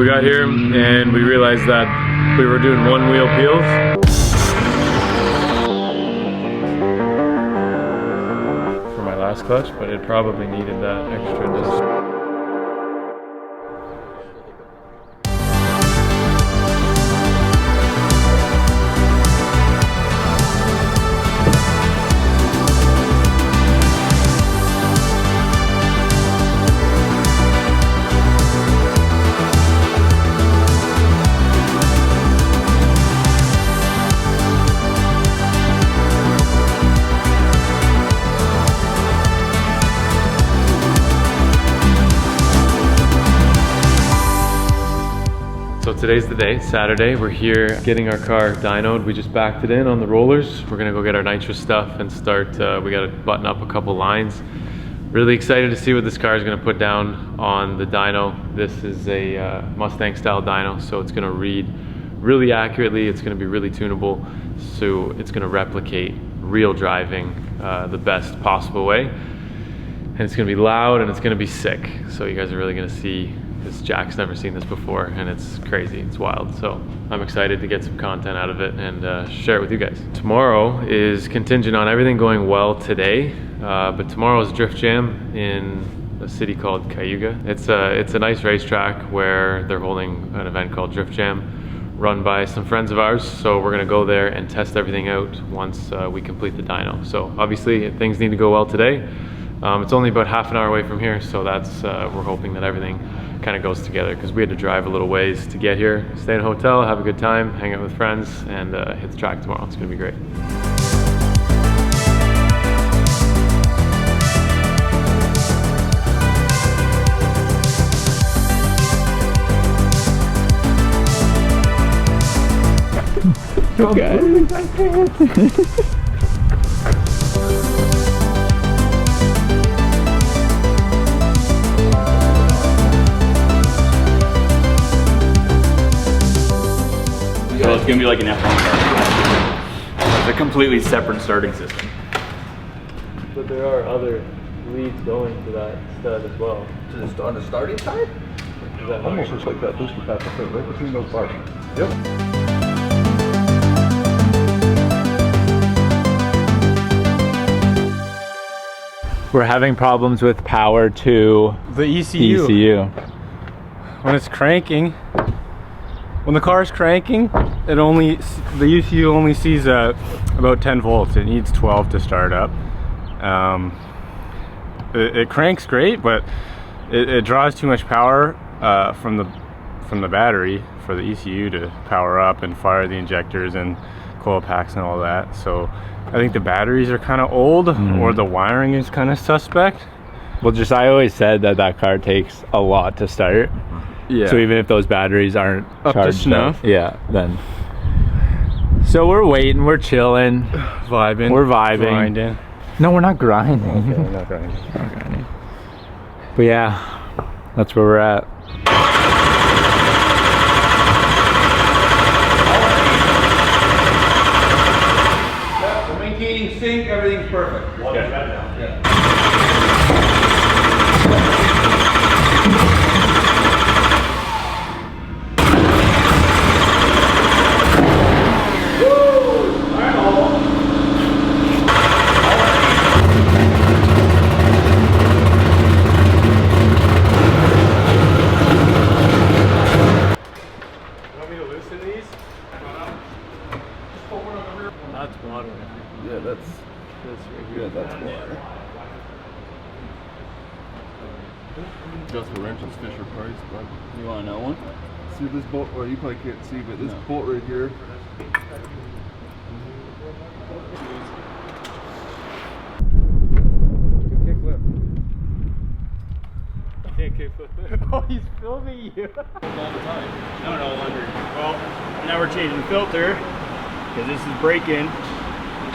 We got here and we realized that we were doing one wheel peels. For my last clutch, but it probably needed that extra distance. So today's the day, Saturday. We're here getting our car dynoed. We just backed it in on the rollers. We're gonna go get our nitro stuff and start, we gotta button up a couple lines. Really excited to see what this car is gonna put down on the dyno. This is a Mustang style dyno, so it's gonna read really accurately. It's gonna be really tunable. So it's gonna replicate real driving the best possible way. And it's gonna be loud and it's gonna be sick. So you guys are really gonna see, because Jack's never seen this before and it's crazy, it's wild. So I'm excited to get some content out of it and share it with you guys. Tomorrow is contingent on everything going well today, but tomorrow is Drift Jam in a city called Cayuga. It's a nice racetrack where they're holding an event called Drift Jam, run by some friends of ours. So we're gonna go there and test everything out once we complete the dyno. So obviously things need to go well today. It's only about half an hour away from here, so that's we're hoping that everything kind of goes together, because we had to drive a little ways to get here, stay in a hotel, have a good time, hang out with friends, and hit the track tomorrow. It's gonna be great. Okay. So it's going to be like an F1 car. It's a completely separate starting system. But there are other leads going to that stud as well. On the starting side? Is that Almost looks like that booster pack right between those bars. Yep. We're having problems with power to the ECU. When it's cranking, when the car's cranking, the ECU only sees about 10 volts. It needs 12 to start up. It cranks great, but it draws too much power from the battery for the ECU to power up and fire the injectors and coil packs and all that. So I think the batteries are kind of old, or the wiring is kind of suspect. Well, I always said that car takes a lot to start. Yeah. So even if those batteries aren't up charged to snuff, yeah, then. So we're waiting, we're chilling, vibing. We're vibing. Grinding. No, we're not grinding. Okay, we're not grinding. Not grinding. But yeah, that's where we're at. Yeah, we're maintaining sync, everything's perfect. Yeah. That's water. Yeah, that's water. Just the wrenches, Fisher Price, but You want to know one? see this bolt, or you probably can't see, but this bolt right here. Oh, he's filming you. All the time. No wonder. Well, now we're changing the filter because this is breaking.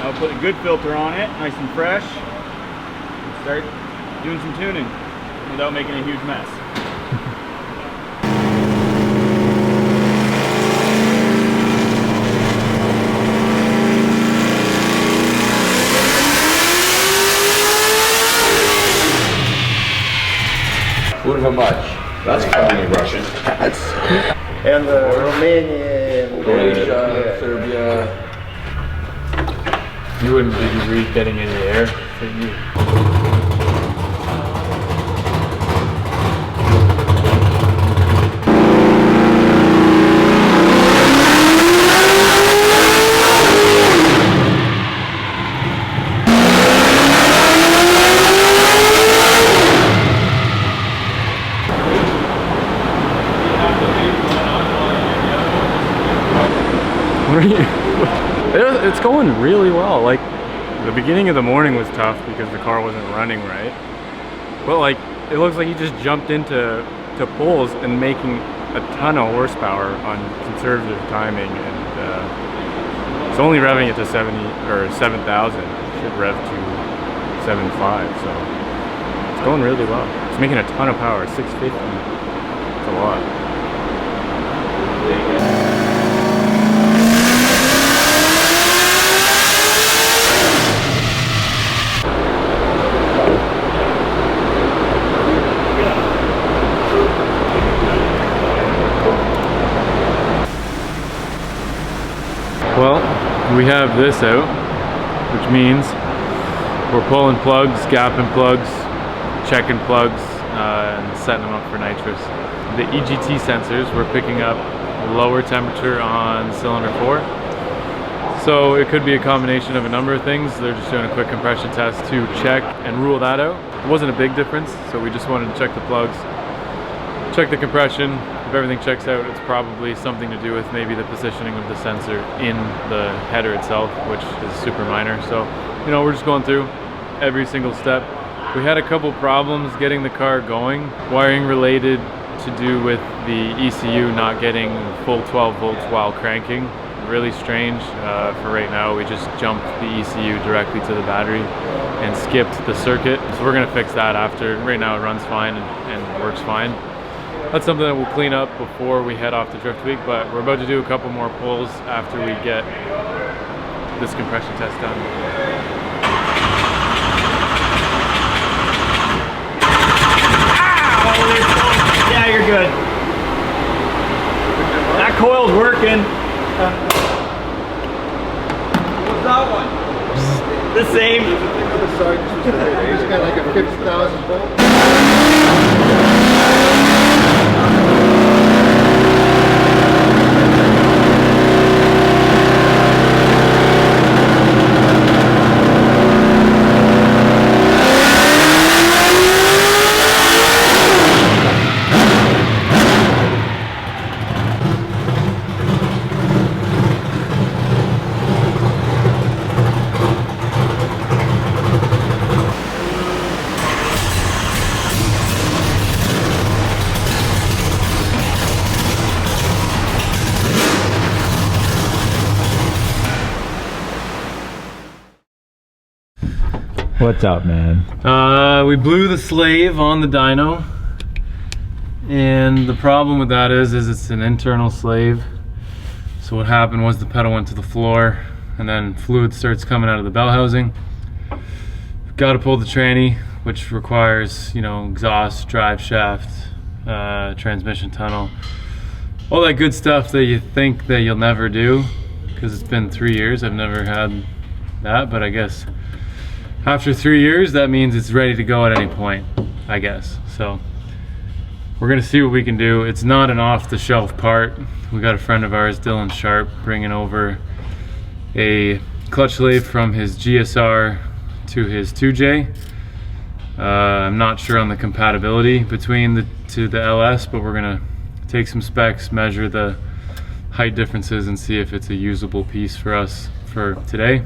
I'll put a good filter on it, nice and fresh. And start doing some tuning without making a huge mess. How much? That's probably Russian. That's And Romania and Croatia, Serbia. You wouldn't be getting any air. It's going really well. Like, the beginning of the morning was tough because the car wasn't running right. But like, it looks like you just jumped into pulls and making a ton of horsepower on conservative timing, and it's only revving it to 70 or 7,000. It should rev to 7.5, so it's going really well. It's making a ton of power. 650. It's a lot. Well, we have this out, which means we're pulling plugs, gapping plugs, checking plugs, and setting them up for nitrous. The EGT sensors, we're picking up lower temperature on cylinder 4. So it could be a combination of a number of things. They're just doing a quick compression test to check and rule that out. It wasn't a big difference, so we just wanted to check the plugs, check the compression. If everything checks out, it's probably something to do with maybe the positioning of the sensor in the header itself, which is super minor. So, you know, we're just going through every single step. We had a couple problems getting the car going, wiring related to do with the ECU not getting full 12 volts while cranking. Really strange. For right now, we just jumped the ECU directly to the battery and skipped the circuit. So we're gonna fix that after. Right now it runs fine and works fine. That's something that we'll clean up before we head off to Drift Week, but we're about to do a couple more pulls after we get this compression test done. Ow! Yeah, you're good. That coil's working. What's that one? The same. He's got like a 50,000 volt. What's up, man? We blew the slave on the dyno, and the problem with that is it's an internal slave. So what happened was the pedal went to the floor, and then fluid starts coming out of the bell housing. Got to pull the tranny, which requires, you know, exhaust, drive shaft, transmission tunnel, all that good stuff that you think that you'll never do, because it's been 3 years. I've never had that, but I guess after 3 years, that means it's ready to go at any point, I guess. So we're gonna see what we can do. It's not an off-the-shelf part. We got a friend of ours, Dylan Sharp, bringing over a clutch lathe from his GSR to his 2J. I'm not sure on the compatibility between the LS, but we're gonna take some specs, measure the height differences, and see if it's a usable piece for us for today.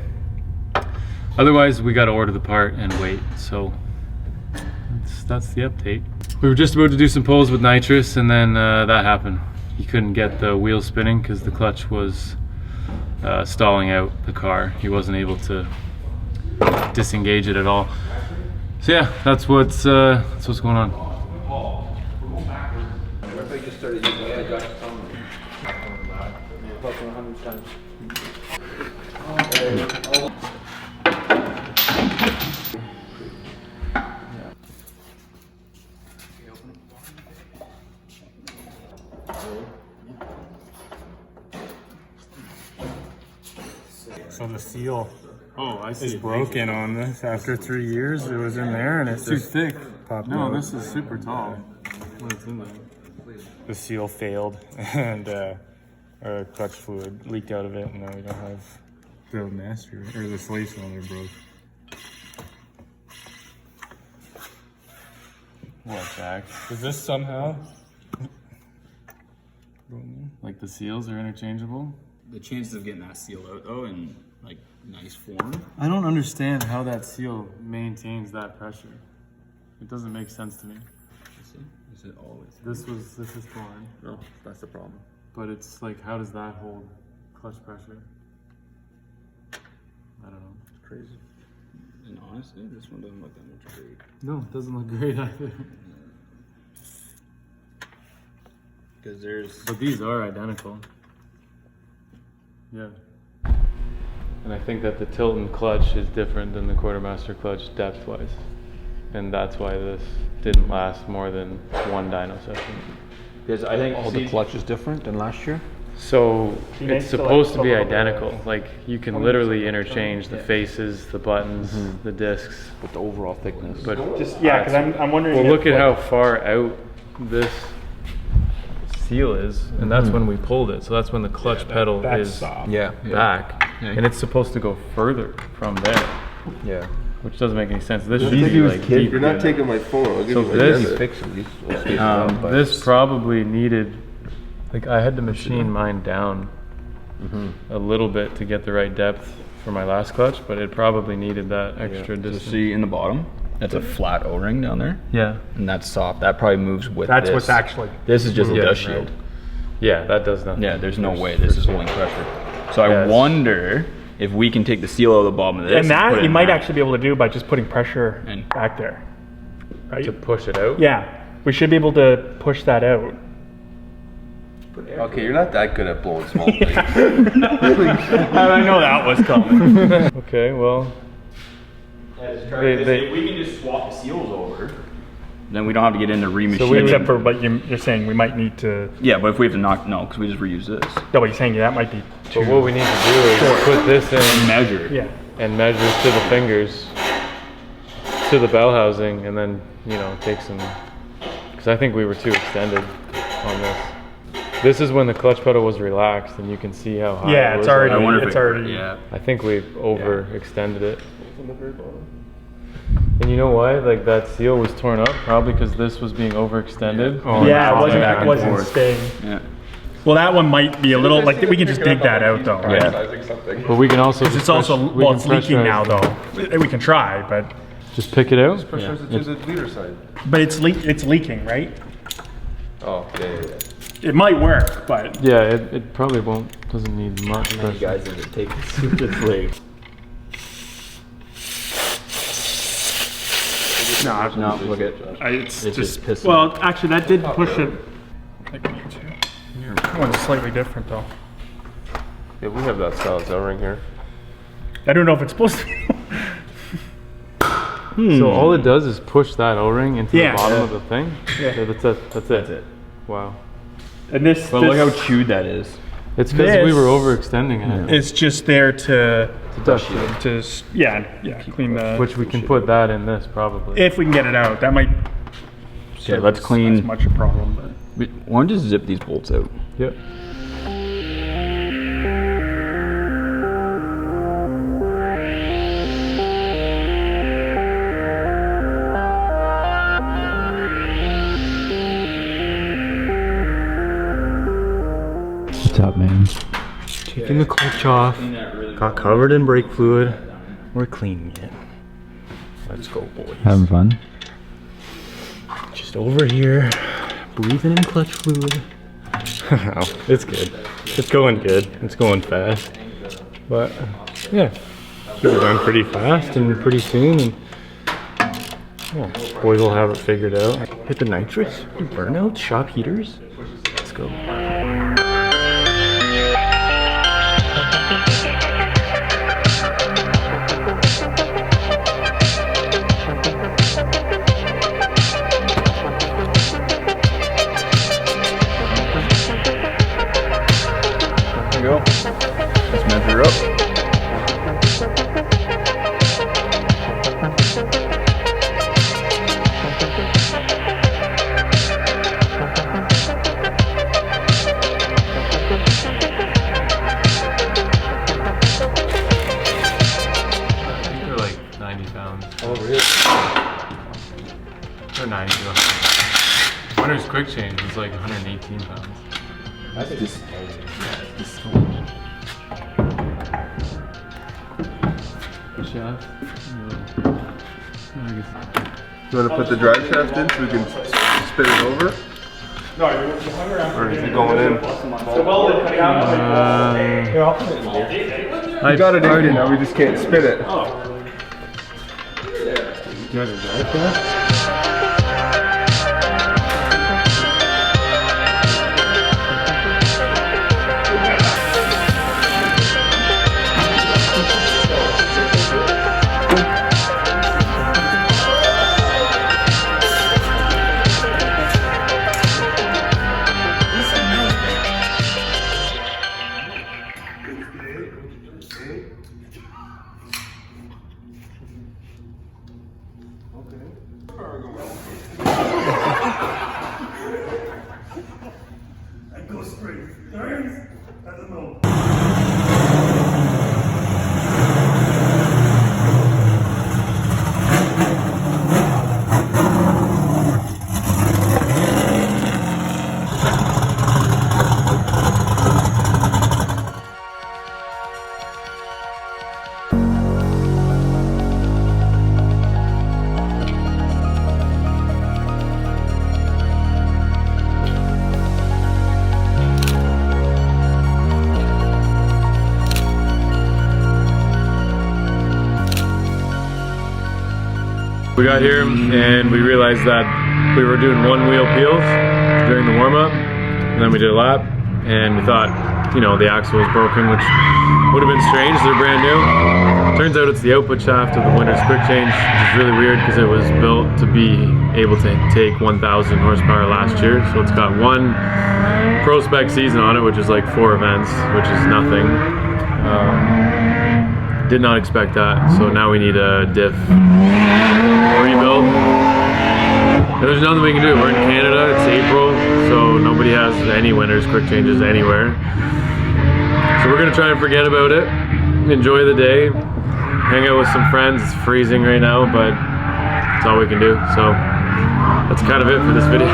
Otherwise, we got to order the part and wait. So that's the update. We were just about to do some pulls with nitrous, and then that happened. He couldn't get the wheel spinning because the clutch was stalling out the car. He wasn't able to disengage it at all. So yeah, that's what's going on. If I just started using it, I got some plus 100 times. So the seal Oh, I is broken on this. After 3 years, it was in there, and it's Too just thick. popped No, out. this is super tall. What's in there? The seal failed, and clutch fluid leaked out of it, and now we don't have the master or the slave cylinder broke. What, Jack? Is this somehow? Like the seals are interchangeable? The chances of getting that seal out though in like nice form. I don't understand how that seal maintains that pressure. It doesn't make sense to me. Is it always? This is fine, No, that's the problem. but it's like, how does that hold clutch pressure? I don't know. It's crazy. And honestly, this one doesn't look that much great. No, it doesn't look great either. Because there's But these are identical. Yeah. And I think that the Tilton clutch is different than the Quartermaster clutch depth-wise. And that's why this didn't last more than one dyno session. Because I think all the clutch is different than last year. So may it's still supposed to have be a little bit identical. Like you can literally interchange the faces, the buttons, the discs. With the overall thickness. But Just yeah, because I'm wondering. well, if, look at like, how far out this seal is, and that's when we pulled it. So that's when the clutch pedal that's is soft. Yeah. back, and it's supposed to go further from there, Yeah. which doesn't make any sense. This I should think be he was like kidding. deep. You're not taking my phone. I'll give So you my this- agenda. Fix at least. We'll space it out, but This probably needed, like I had to machine mine down a little bit to get the right depth for my last clutch, but it probably needed that extra So distance. see in the bottom, that's a flat O-ring down there, Yeah, and that's soft. That probably moves with That's this. what's actually. This is just a Yeah, dust right. shield. yeah, that does nothing. Yeah, there's no way this is holding pressure. So I Yes. wonder if we can take the seal out of the bottom of this. And put that it you in might that. actually be able to do by just putting pressure And- back there. Right? To push it out. Yeah, we should be able to push that out. Okay, you're not that good at blowing small things. I know that was coming. Okay, well, If we can just swap the seals over, then we don't have to get into remachine. Except for, but you're saying we might need to. Yeah, but if we have to no, because we just reuse this. No, but you're saying that might be too. but what we need to do is put this in Measure. Yeah. and measure to the fingers, to the bell housing, and then, you know, take some, because I think we were too extended on this. This is when the clutch pedal was relaxed, and you can see how high Yeah, it it's was. already. I wonder if It's it, already. Yeah. I think we overextended it. And you know why? Like that seal was torn up, probably because this was being overextended. Oh, Yeah, Back it and wasn't forth. staying. Yeah. Well, that one might be a little like we can just dig that out though. Right? Sizing something. But we can also. It's also well, it's leaking now though. We can try, but Just pick it out. Pressure to the leader side. it's leaking, right? Oh, yeah. It might work, but Yeah, it probably won't. Doesn't need much pressure. guys need to take this seriously. no, No, look at it's It's just just pissing. well, actually, that did push it. I think we need to. One's slightly different though. Yeah, we have that style O-ring here. I don't know if it's supposed to be. So all it does is push that O-ring into Yeah. the bottom of the thing. Yeah. That's it. That's it. Wow. And this, But look how chewed that is. It's because we This- were overextending it. it's just there to Dust shield. clean the. Which we can put that in this probably. if we can get it out, that might. Okay, let's as clean. much a problem, but. Why don't you just zip these bolts out? Yep. What's up, man? Taking the clutch off. Got covered in brake fluid. We're cleaning it. Let's go, boys. Having fun? Just over here, breathing in clutch fluid. It's good. It's going good. It's going fast. But yeah, should be done pretty fast and pretty soon. And yeah, boys will have it figured out. Hit the nitrous, burnout, shop heaters. Let's go. There we go. Let's measure up. quick change was like 118 pounds. That's just Shaft. You want to put the drive shaft in so we can spin it over? Or is it going in? I got it out in now, we just can't spin it. You got a drive shaft? We got here and we realized that we were doing one wheel peels during the warm-up, and then we did a lap, and we thought, you know, the axle was broken, which would have been strange, they're brand new. Turns out it's the output shaft of the Winter's quick change, which is really weird because it was built to be able to take 1,000 horsepower last year, so it's got one pro spec season on it, which is like 4 events, which is nothing. Did not expect that, so now we need a diff rebuild. There's nothing we can do. We're in Canada, it's April, so nobody has any Winter's quick changes anywhere. So we're gonna try and forget about it, enjoy the day, hang out with some friends. It's freezing right now, but that's all we can do. So that's kind of it for this video.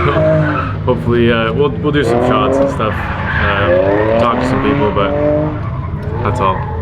Hopefully we'll do some shots and stuff, talk to some people, but that's all.